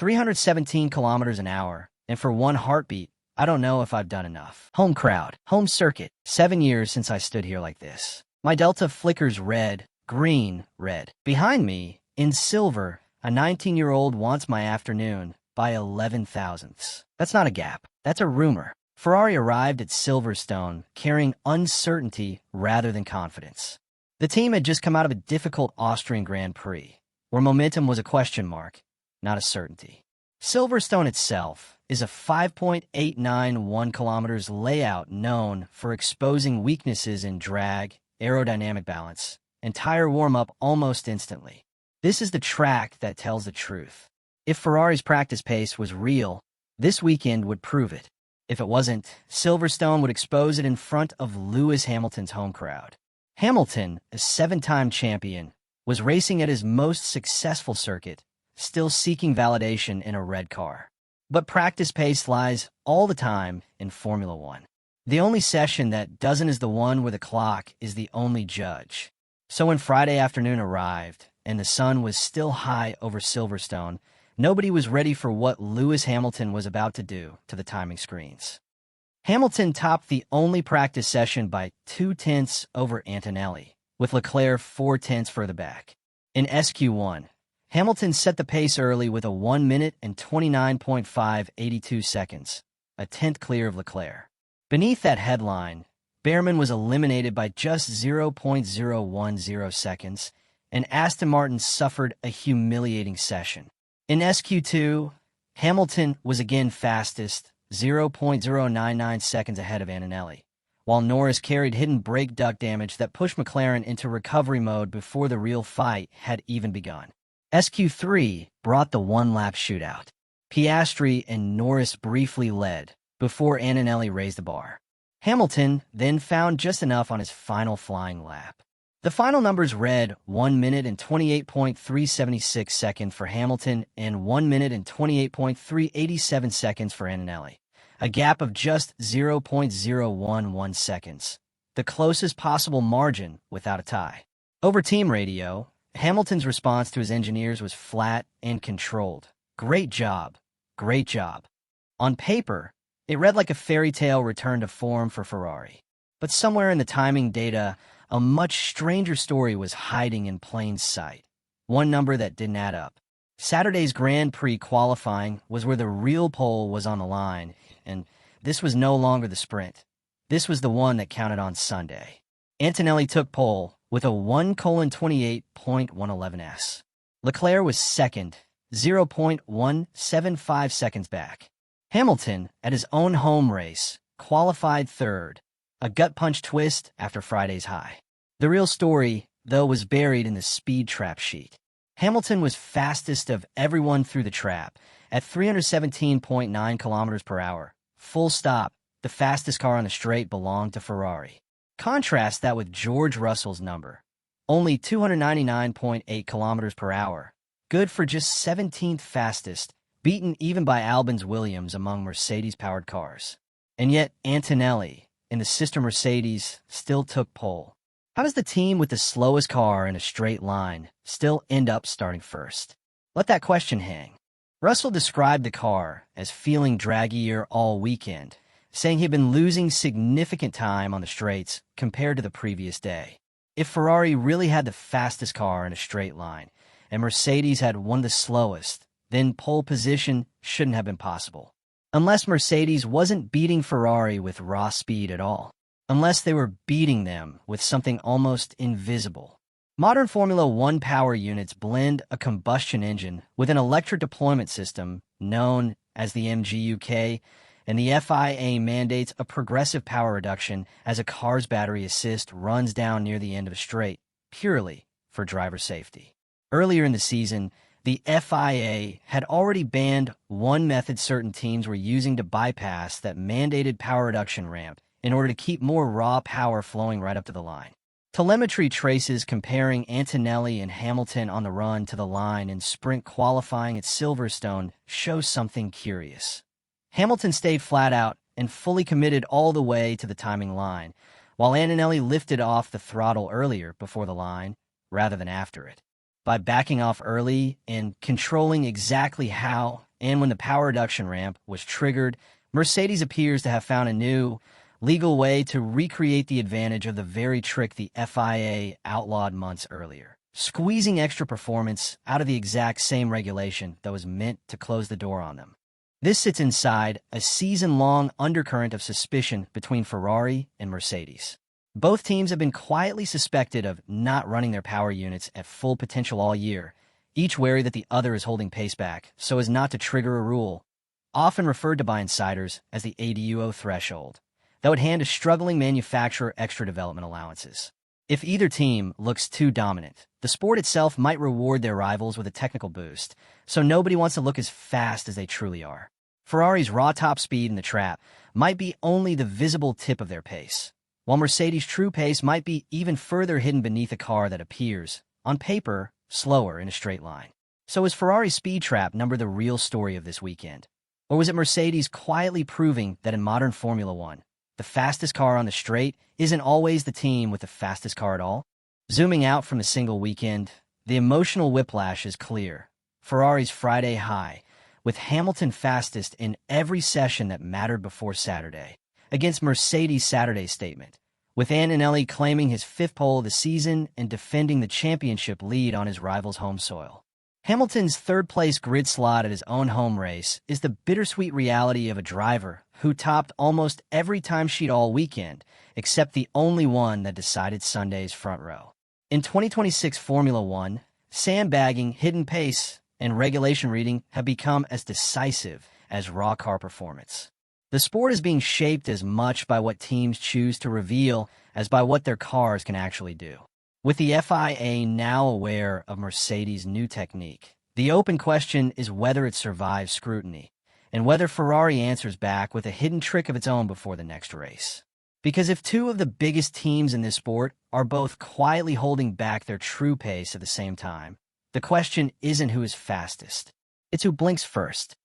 317 kilometers an hour, and for one heartbeat, I don't know if I've done enough. Home crowd, home circuit, 7 years since I stood here like this. My Delta flickers red, green, red. Behind me, in silver, a 19-year-old wants my afternoon by 11 thousandths. That's not a gap, that's a rumor. Ferrari arrived at Silverstone carrying uncertainty rather than confidence. The team had just come out of a difficult Austrian Grand Prix, where momentum was a question mark, not a certainty. Silverstone itself is a 5.891 kilometers layout known for exposing weaknesses in drag, aerodynamic balance, and tire warm-up almost instantly. This is the track that tells the truth. If Ferrari's practice pace was real, this weekend would prove it. If it wasn't, Silverstone would expose it in front of Lewis Hamilton's home crowd. Hamilton, a 7-time champion, was racing at his most successful circuit, still seeking validation in a red car. But practice pace lies all the time in Formula One. The only session that doesn't is the one where the clock is the only judge. So when Friday afternoon arrived, and the sun was still high over Silverstone, nobody was ready for what Lewis Hamilton was about to do to the timing screens. Hamilton topped the only practice session by 0.2 over Antonelli, with Leclerc 0.4 further back. In SQ1, Hamilton set the pace early with a 1 minute and 29.582 seconds, a tenth clear of Leclerc. Beneath that headline, Behrman was eliminated by just 0.010 seconds, and Aston Martin suffered a humiliating session. In SQ2, Hamilton was again fastest, 0.099 seconds ahead of Antonelli, while Norris carried hidden brake duct damage that pushed McLaren into recovery mode before the real fight had even begun. SQ3 brought the one-lap shootout. Piastri and Norris briefly led before Antonelli raised the bar. Hamilton then found just enough on his final flying lap. The final numbers read 1 minute and 28.376 seconds for Hamilton and 1 minute and 28.387 seconds for Antonelli, a gap of just 0.011 seconds, the closest possible margin without a tie. Over team radio, Hamilton's response to his engineers was flat and controlled. Great job. Great job. On paper, it read like a fairy tale return to form for Ferrari. But somewhere in the timing data, a much stranger story was hiding in plain sight. One number that didn't add up. Saturday's Grand Prix qualifying was where the real pole was on the line, and this was no longer the sprint. This was the one that counted on Sunday. Antonelli took pole with a 1:28.111s. Leclerc was second, 0.175 seconds back. Hamilton, at his own home race, qualified third, a gut-punch twist after Friday's high. The real story, though, was buried in the speed trap sheet. Hamilton was fastest of everyone through the trap, at 317.9 kilometers per hour. Full stop, the fastest car on the straight belonged to Ferrari. Contrast that with George Russell's number, only 299.8 kilometers per hour, good for just 17th fastest, beaten even by Albon's Williams among Mercedes-powered cars. And yet Antonelli, in the sister Mercedes, still took pole. How does the team with the slowest car in a straight line still end up starting first? Let that question hang. Russell described the car as feeling draggier all weekend, saying he'd been losing significant time on the straights compared to the previous day. If Ferrari really had the fastest car in a straight line, and Mercedes had one of the slowest, then pole position shouldn't have been possible. Unless Mercedes wasn't beating Ferrari with raw speed at all. Unless they were beating them with something almost invisible. Modern Formula One power units blend a combustion engine with an electric deployment system known as the MGUK, and the FIA mandates a progressive power reduction as a car's battery assist runs down near the end of a straight, purely for driver safety. Earlier in the season, the FIA had already banned one method certain teams were using to bypass that mandated power reduction ramp in order to keep more raw power flowing right up to the line. Telemetry traces comparing Antonelli and Hamilton on the run to the line in sprint qualifying at Silverstone show something curious. Hamilton stayed flat out and fully committed all the way to the timing line, while Antonelli lifted off the throttle earlier before the line rather than after it. By backing off early and controlling exactly how and when the power reduction ramp was triggered, Mercedes appears to have found a new, legal way to recreate the advantage of the very trick the FIA outlawed months earlier, squeezing extra performance out of the exact same regulation that was meant to close the door on them. This sits inside a season-long undercurrent of suspicion between Ferrari and Mercedes. Both teams have been quietly suspected of not running their power units at full potential all year, each wary that the other is holding pace back so as not to trigger a rule, often referred to by insiders as the ADUO threshold, that would hand a struggling manufacturer extra development allowances. If either team looks too dominant, the sport itself might reward their rivals with a technical boost, so nobody wants to look as fast as they truly are. Ferrari's raw top speed in the trap might be only the visible tip of their pace, while Mercedes' true pace might be even further hidden beneath a car that appears, on paper, slower in a straight line. So is Ferrari's speed trap number the real story of this weekend? Or was it Mercedes quietly proving that in modern Formula One, the fastest car on the straight isn't always the team with the fastest car at all? Zooming out from a single weekend, the emotional whiplash is clear. Ferrari's Friday high, with Hamilton fastest in every session that mattered before Saturday, against Mercedes' Saturday statement, with Antonelli claiming his fifth pole of the season and defending the championship lead on his rival's home soil. Hamilton's third-place grid slot at his own home race is the bittersweet reality of a driver who topped almost every timesheet all weekend, except the only one that decided Sunday's front row. In 2026 Formula One, sandbagging, hidden pace, and regulation reading have become as decisive as raw car performance. The sport is being shaped as much by what teams choose to reveal as by what their cars can actually do. With the FIA now aware of Mercedes' new technique, the open question is whether it survives scrutiny, and whether Ferrari answers back with a hidden trick of its own before the next race. Because if two of the biggest teams in this sport are both quietly holding back their true pace at the same time, the question isn't who is fastest, it's who blinks first.